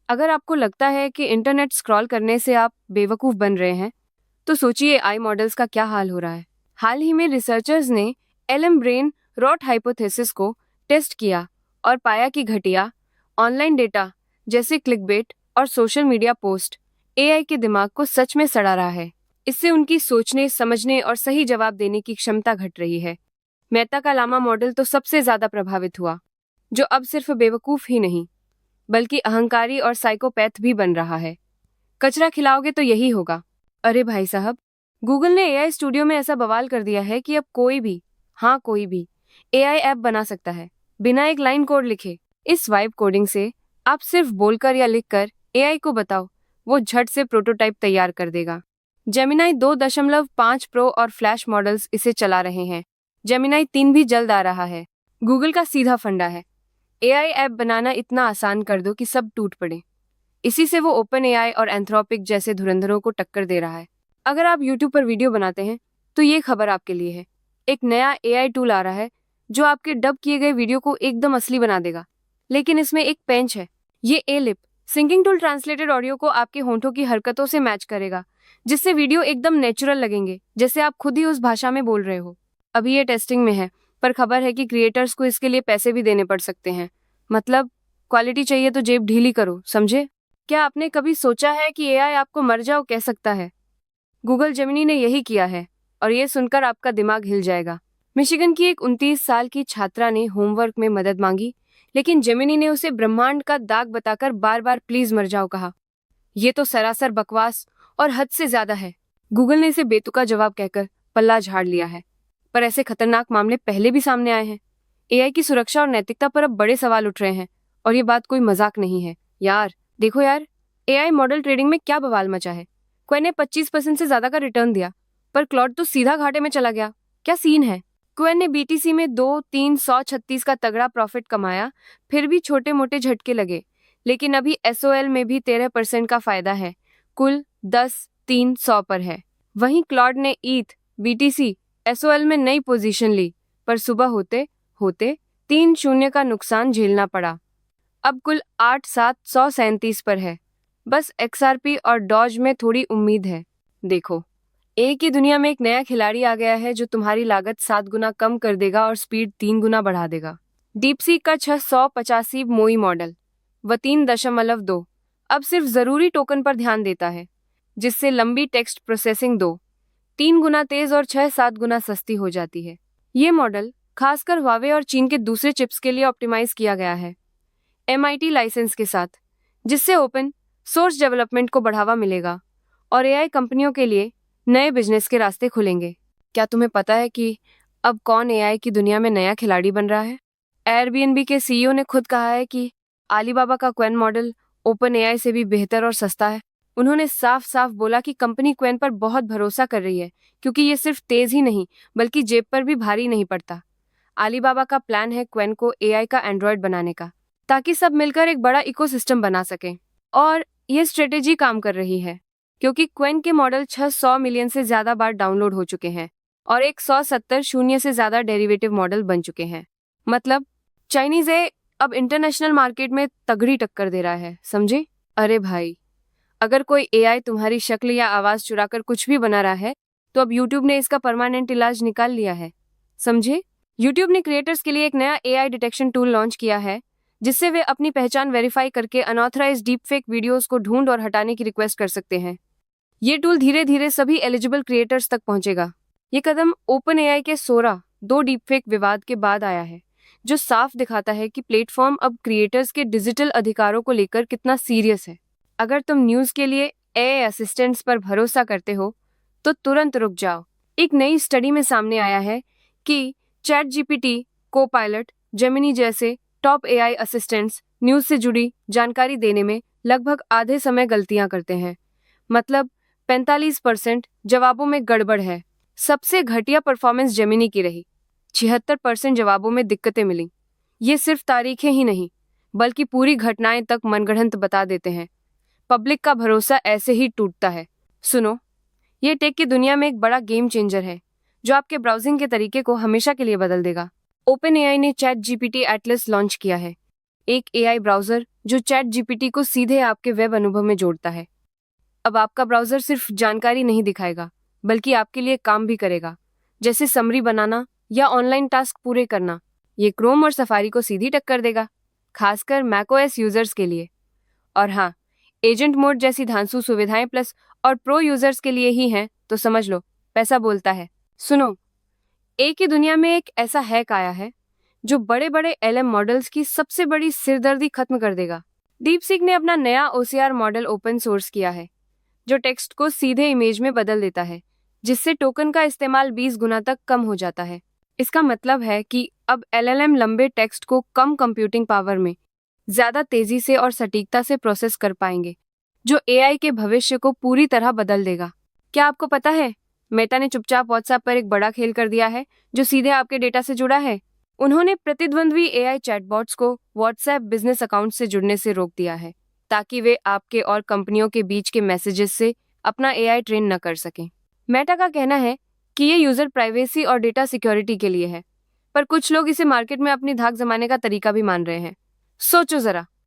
अगर आपको लगता है कि इंटरनेट स्क्रॉल करने से आप बेवकूफ़ बन रहे हैं, तो सोचिए आई मॉडल्स का क्या हाल हो रहा है। हाल ही में रिसर्चर्स ने एलएम ब्रेन रॉट हाइपोथेसिस को टेस्ट किया और पाया कि घटिया ऑनलाइन डेटा जैसे क्लिकबेट और सोशल मीडिया पोस्ट एआई के दिमाग को सच में सड़ा रहा है। इससे उनकी सोचने, समझने और सही जवाब देने की क्षमता घट रही है। मेटा का लामा मॉडल तो सबसे ज्यादा प्रभावित हुआ, जो अब सिर्फ बेवकूफ ही नहीं बल्कि अहंकारी और साइकोपैथ भी बन रहा है। कचरा खिलाओगे तो यही होगा। अरे भाई साहब, गूगल ने एआई स्टूडियो में ऐसा बवाल कर दिया है कि अब कोई भी, हाँ कोई भी, एआई ऐप बना सकता है बिना एक लाइन कोड लिखे। इस वाइब कोडिंग से आप सिर्फ बोलकर या लिखकर एआई को बताओ, वो झट से प्रोटोटाइप तैयार कर देगा। जेमिनाई 2.5 प्रो और फ्लैश मॉडल्स इसे चला रहे हैं। जेमिनाई 3 भी जल्द आ रहा है। गूगल का सीधा फंडा है, एआई ऐप बनाना इतना आसान कर दो कि सब टूट पड़े। इसी से वो ओपन एआई और एंथ्रोपिक जैसे धुरंधरों को टक्कर दे रहा है। अगर आप यूट्यूब पर वीडियो बनाते हैं तो ये खबर आपके लिए है। एक नया एआई टूल आ रहा है जो आपके डब किए गए वीडियो को एकदम असली बना देगा। लेकिन इसमें एक पेंच है। ये a lip syncing tool translated audio को आपके होंठों की हरकतों से मैच करेगा, जिससे वीडियो एकदम नेचुरल लगेंगे, जैसे आप खुद ही उस भाषा में बोल रहे हो। अभी ये टेस्टिंग में है, पर खबर है कि क्रिएटर्स को इसके लिए पैसे भी देने पड़ सकते हैं। मतलब क्वालिटी चाहिए तो जेब ढीली करो, समझे? क्या आपने कभी सोचा है कि एआई आपको मर जाओ कह सकता है? गूगल जेमिनी ने यही किया है, और ये सुनकर आपका दिमाग हिल जाएगा। मिशिगन की एक 29 साल की छात्रा ने होमवर्क में मदद मांगी, लेकिन जेमिनी ने उसे ब्रह्मांड का दाग बताकर बार बार प्लीज मर जाओ कहा। ये तो सरासर बकवास और हद से ज्यादा है। गूगल ने इसे बेतुका जवाब कहकर पल्ला झाड़ लिया है। पर ऐसे खतरनाक मामले पहले भी सामने आए हैं। एआई की सुरक्षा और नैतिकता पर अब बड़े सवाल उठ रहे हैं, और ये बात कोई मजाक नहीं है। यार देखो यार, एआई मॉडल ट्रेडिंग में क्या बवाल मचा है। क्वेन ने 25% से ज्यादा का रिटर्न दिया, पर क्लॉड तो सीधा घाटे में चला गया। क्या सीन है? क्वेन ने बीटीसी में 2-3-136 का तगड़ा प्रॉफिट कमाया, फिर भी छोटे मोटे झटके लगे। लेकिन अभी एसओएल में भी 13% का फायदा है। कुल 10-3-100 पर है। वहीं क्लॉड ने ईथ, बीटीसी, एसओएल में नई पोजीशन ली, पर सुबह होते होते 3-0 का नुकसान झेलना पड़ा। अब कुल 8-7-137 पर है। बस एक्सआरपी और डॉज में थोड़ी उम्मीद है। देखो, एक ही दुनिया में एक नया खिलाड़ी आ गया है जो तुम्हारी लागत 7 गुना कम कर देगा और स्पीड 3 गुना बढ़ा देगा। डीपसीक का 685 मोई मॉडल V3.2 अब सिर्फ जरूरी टोकन पर ध्यान देता है, जिससे लंबी टेक्स्ट प्रोसेसिंग 2-3 गुना तेज और 6-7 गुना सस्ती हो जाती है। ये मॉडल खासकर हुआवे और चीन के दूसरे चिप्स के लिए ऑप्टिमाइज किया गया है, MIT लाइसेंस के साथ, जिससे ओपन सोर्स डेवलपमेंट को बढ़ावा मिलेगा और एआई कंपनियों के लिए नए बिजनेस के रास्ते खुलेंगे। क्या तुम्हें पता है कि अब कौन एआई की दुनिया में नया खिलाड़ी बन रहा है? एयरबीएनबी के सीईओ ने खुद कहा है कि अलीबाबा का क्वेन मॉडल ओपन एआई से भी बेहतर और सस्ता है। उन्होंने साफ साफ बोला कि कंपनी क्वेन पर बहुत भरोसा कर रही है, क्योंकि ये सिर्फ तेज ही नहीं बल्कि जेब पर भी भारी नहीं पड़ता। अलीबाबा का प्लान है क्वेन को एआई का एंड्रॉयड बनाने का, ताकि सब मिलकर एक बड़ा इकोसिस्टम बना सकें। और ये स्ट्रेटेजी काम कर रही है, क्योंकि क्वेन के मॉडल 600 मिलियन से ज्यादा बार डाउनलोड हो चुके हैं और 170 शून्य से ज्यादा डेरिवेटिव मॉडल बन चुके हैं। मतलब चाइनीज ए अब इंटरनेशनल मार्केट में तगड़ी टक्कर दे रहा है, समझे? अरे भाई, अगर कोई एआई तुम्हारी शक्ल या आवाज चुराकर कुछ भी बना रहा है, तो अब यूट्यूब ने इसका परमानेंट इलाज निकाल लिया है, समझे? यूट्यूब ने क्रिएटर्स के लिए एक नया एआई डिटेक्शन टूल लॉन्च किया है, जिससे वे अपनी पहचान वेरीफाई करके अनऑथराइज डीपफेक वीडियोस को ढूंढ और हटाने की रिक्वेस्ट कर सकते हैं। ये टूल धीरे धीरे सभी एलिजिबल क्रिएटर्स तक पहुंचेगा। ये कदम ओपन एआई के सोरा 2 डीपफेक विवाद के बाद आया है, जो साफ दिखाता है कि प्लेटफॉर्म अब क्रिएटर्स के डिजिटल अधिकारों को लेकर कितना सीरियस है। अगर तुम न्यूज़ के लिए एआई असिस्टेंट्स पर भरोसा करते हो, तो तुरंत रुक जाओ। एक नई स्टडी में सामने आया है कि चैट जीपीटी, कोपायलट, जेमिनी जैसे टॉप एआई असिस्टेंट्स न्यूज़ से जुड़ी जानकारी देने में लगभग आधे समय गलतियां करते हैं। मतलब 45% जवाबों में गड़बड़ है। सबसे घटिया परफॉर्मेंस जेमिनी की रही। 76% जवाबों में दिक्कतें मिली। ये सिर्फ तारीखें ही नहीं, बल्कि पूरी घटनाएं तक मनगढ़ंत बता देते हैं। पब्लिक का भरोसा ऐसे ही टूटता है। सुनो, ये टेक की दुनिया में एक बड़ा गेम चेंजर है, जो आपके ब्राउजिंग के तरीके को हमेशा के लिए बदल देगा। ओपन एआई ने चैट जीपीटी एटलस लॉन्च किया है, एक एआई ब्राउजर जो चैट जीपीटी को सीधे आपके वेब अनुभव में जोड़ता है। अब आपका ब्राउजर सिर्फ जानकारी नहीं दिखाएगा, बल्कि आपके लिए काम भी करेगा, जैसे समरी बनाना या ऑनलाइन टास्क पूरे करना। ये क्रोम और सफारी को सीधी टक्कर देगा, खासकर मैकओएस यूजर्स के लिए। और हाँ, एजेंट मोड जैसी धांसू सुविधाएं प्लस और प्रो यूजर्स के लिए ही हैं, तो समझ लो, पैसा बोलता है। सुनो, एक ही दुनिया में एक ऐसा हैक आया है जो बड़े बड़े एलएम मॉडल्स की सबसे बड़ी सिरदर्दी खत्म कर देगा। डीपसीक ने अपना नया ओसीआर मॉडल ओपन सोर्स किया है, जो टेक्स्ट को सीधे इमेज में बदल देता है, जिससे टोकन का इस्तेमाल 20 गुना तक कम हो जाता है। इसका मतलब है कि अब एलएलएम लंबे टेक्स्ट को कम कंप्यूटिंग पावर में ज्यादा तेजी से और सटीकता से प्रोसेस कर पाएंगे, जो एआई के भविष्य को पूरी तरह बदल देगा। क्या आपको पता है, मेटा ने चुपचाप व्हाट्सएप पर एक बड़ा खेल कर दिया है, जो सीधे आपके डेटा से जुड़ा है। उन्होंने प्रतिद्वंद्वी एआई चैटबॉट्स को व्हाट्सएप बिजनेस अकाउंट से जुड़ने से रोक दिया है, ताकि वे आपके और कंपनियों के बीच के मैसेजेस से अपना एआई ट्रेन न कर सकें। मेटा का कहना है कि ये यूजर प्राइवेसी और डेटा सिक्योरिटी के लिए है, पर कुछ लोग इसे मार्केट में अपनी धाक जमाने का तरीका भी मान रहे हैं। सोचो जरा,